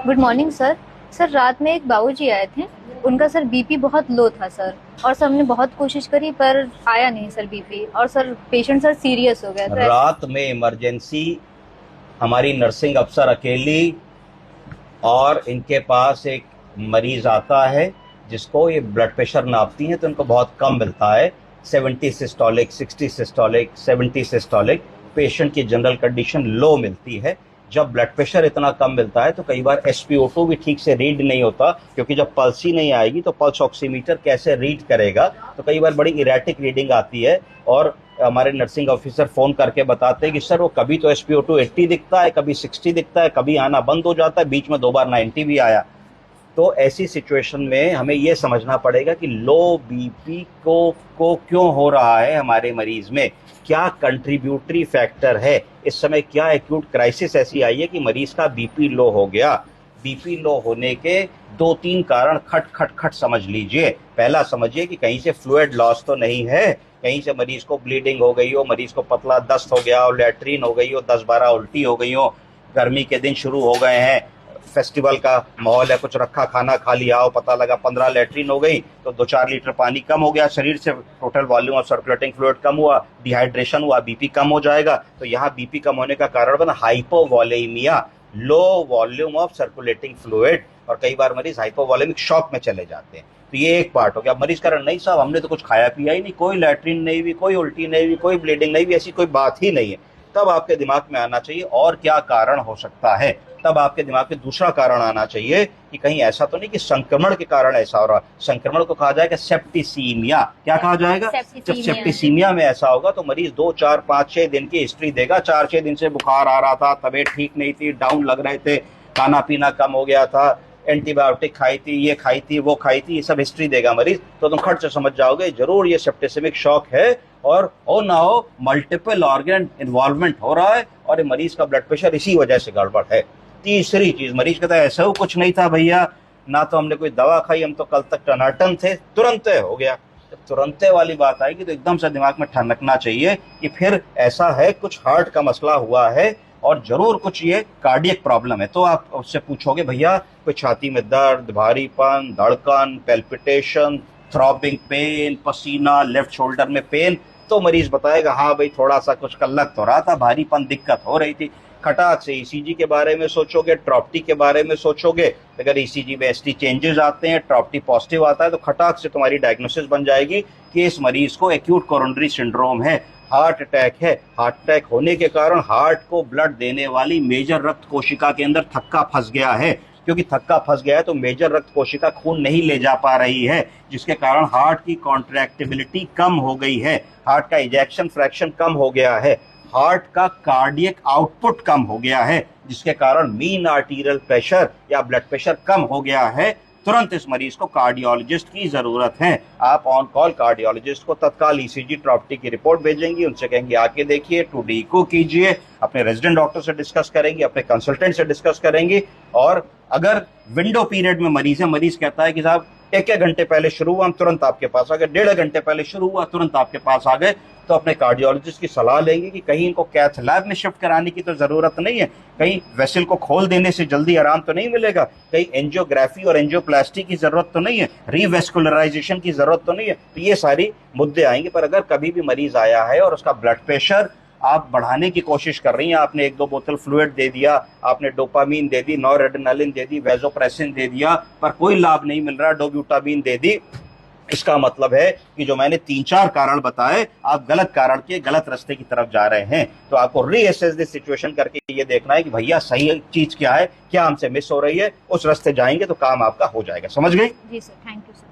Good morning sir. Sir रात में एक बाबूजी आए थे। उनका सर बीपी बहुत लो था सर। और सर हमने बहुत कोशिश करी पर आया नहीं सर बीपी, और सर पेशेंट सर सीरियस हो गया तो रात में इमरजेंसी, हमारी नर्सिंग अफसर अकेली, और इनके पास एक मरीज आता है जिसको ये ब्लड प्रेशर नापती हैं तो इनको बहुत कम मिलता है। 70 सिस्टोलिक, 60 सिस्टोलिक, 70 सिस्टोलिक। पेशेंट की जनरल कंडीशन लो मिलती है। जब ब्लड प्रेशर इतना कम मिलता है तो कई बार SpO2 भी ठीक से रीड नहीं होता, क्योंकि जब पल्स ही नहीं आएगी तो पल्स ऑक्सीमीटर कैसे रीड करेगा। तो कई बार बड़ी इरेटिक रीडिंग आती है और हमारे नर्सिंग ऑफिसर फोन करके बताते हैं कि सर वो कभी तो SpO2 80 दिखता है, कभी 60 दिखता है, कभी आना बंद हो जाता है, बीच में 2 बार 90 भी आया। तो ऐसी सिचुएशन में हमें यह समझना पड़ेगा कि लो बीपी को क्यों हो रहा है हमारे मरीज में, क्या कंट्रीब्यूटरी फैक्टर है। इस समय क्या एक्यूट क्राइसिस ऐसी आई है कि मरीज का बीपी लो हो गया। बीपी लो होने के 2-3 कारण खट खट खट समझ लीजिए। पहला समझिए कि कहीं से फ्लूइड लॉस तो नहीं है, कहीं से मरीज को ब्लीडिंग हो गई हो, मरीज को पतला दस्त हो गया हो, लैट्रीन हो गई हो, 10-12 उल्टी हो गई हो, गर्मी के दिन शुरू हो गए हैं, फेस्टिवल का माहौल है, कुछ रखा खाना खा लिया हो, पता लगा 15 लैट्रिन हो गई तो 2-4 लीटर पानी कम हो गया शरीर से, total volume of circulating fluid कम हुआ, डिहाइड्रेशन हुआ, बीपी कम हो जाएगा। तो यहाँ बीपी कम होने का कारण बना hypovolemia, low volume of circulating fluid. और कई बार मरीज हाइपोवॉलेमिक शॉक में चले जाते हैं। तो ये एक पार्ट हो गया। मरीज कह रहा नहीं साहब हमने तो कुछ खाया पिया ही नहीं, कोई लैट्रिन नहीं हुई, कोई उल्टी नहीं हुई, कोई ब्लीडिंग नहीं हुई, ऐसी कोई बात ही नहीं है। तब आपके दिमाग में आना चाहिए और क्या कारण हो सकता है। तब आपके दिमाग में दूसरा कारण आना चाहिए कि कहीं ऐसा तो नहीं कि संक्रमण के कारण ऐसा हो रहा। संक्रमण को कहा जाएगा सेप्टिसीमिया। क्या कहा जाएगा? जब सेप्टिसीमिया में ऐसा होगा तो मरीज 2-4-5-6 दिन की हिस्ट्री देगा। 4-6 दिन से बुखार आ रहा था, तबीयत ठीक नहीं थी, डाउन लग रहे थे, खाना पीना कम हो गया था, एंटीबायोटिक खाई थी, ये खाई थी, वो खाई थी, ये सब हिस्ट्री देगा मरीज। तो तुम खट से समझ जाओगे जरूर ये सेप्टिसेमिक शॉक है, और हो ना हो मल्टीपल ऑर्गन इन्वॉल्वमेंट हो रहा है और ये मरीज का ब्लड प्रेशर इसी वजह से गड़बड़ है। तीसरी चीज, मरीज कहता है ऐसा कुछ नहीं था भैया, ना तो हमने कोई दवा खाई, हम तो कल तक टनाटन थे, तुरंत हो गया। जब तुरंत वाली बात आएगी तो एकदम से दिमाग में ठनकना चाहिए कि फिर ऐसा है, कुछ हार्ट का मसला हुआ है और जरूर कुछ ये कार्डियक प्रॉब्लम है। तो आप उससे पूछोगे भैया कोई छाती में दर्द, भारीपन, धड़कन, पेल्पिटेशन, थ्रॉबिंग पेन, पसीना, लेफ्ट शोल्डर में पेन, तो मरीज बताएगा हाँ भाई थोड़ा सा कुछ कल लग तो रहा था, भारीपन दिक्कत हो रही थी। खटाक से ECG के बारे में सोचोगे, ट्रॉप्टी के बारे में सोचोगे। अगर ECG में ST चेंजेस आते हैं, ट्रॉप्टी पॉजिटिव आता है, तो खटाक से तुम्हारी डायग्नोसिस बन जाएगी कि इस मरीज को एक्यूट कोरोनरी सिंड्रोम है, हार्ट अटैक है। हार्ट अटैक होने के कारण हार्ट को ब्लड देने वाली मेजर रक्त कोशिका के अंदर थक्का फंस गया है। क्योंकि थक्का फंस गया है तो मेजर रक्त कोशिका खून नहीं ले जा पा रही है, जिसके कारण हार्ट की कॉन्ट्रैक्टिबिलिटी कम हो गई है, हार्ट का इजेक्शन फ्रैक्शन कम हो गया है, हार्ट का कार्डियक आउटपुट कम हो गया है, जिसके कारण मीन आर्टीरियल प्रेशर या ब्लड प्रेशर कम हो गया है। तुरंत इस मरीज को कार्डियोलॉजिस्ट की जरूरत है। आप ऑन कॉल कार्डियोलॉजिस्ट को तत्काल ECG ट्रॉप्टी की रिपोर्ट भेजेंगी, उनसे कहेंगे आके देखिए, 2D इको कीजिए, अपने रेजिडेंट डॉक्टर से डिस्कस करेंगे, अपने कंसल्टेंट से डिस्कस करेंगे। और अगर विंडो पीरियड में मरीज है, मरीज कहता है कि साहब 1-1 घंटे पहले शुरू हुआ, हम तुरंत आपके पास आ गए, 1.5 घंटे पहले शुरू हुआ, तुरंत आपके पास आ गए, तो अपने कार्डियोलॉजिस्ट की सलाह लेंगे कि कहीं इनको कैथ लैब में शिफ्ट कराने की तो जरूरत नहीं है, कहीं वेसल को खोल देने से जल्दी आराम तो नहीं मिलेगा, कहीं एंजियोग्राफी और एंजियोप्लास्टी की जरूरत तो नहीं है, रीवेस्कुलराइजेशन की जरूरत तो नहीं है। तो ये सारी मुद्दे आएंगे। पर अगर कभी भी मरीज आया है और उसका ब्लड प्रेशर आप बढ़ाने की कोशिश कर रही हैं, आपने 1-2 बोतल फ्लूइड दे दिया, आपने डोपामीन दे दी, नॉरएड्रेनालिन दे दी, वेजोप्रेसिन दे दिया, पर कोई लाभ नहीं मिल रहा, डोब्यूटामीन दे दी, इसका मतलब है कि जो मैंने 3-4 कारण बताए, आप गलत कारण के गलत रास्ते की तरफ जा रहे हैं। तो आपको रीअसेस दिस सिचुएशन करके ये देखना है कि भैया सही चीज क्या है, क्या हमसे मिस हो रही है, उस रास्ते जाएंगे तो काम आपका हो जाएगा। समझ गए? जी सर, थैंक यू सर।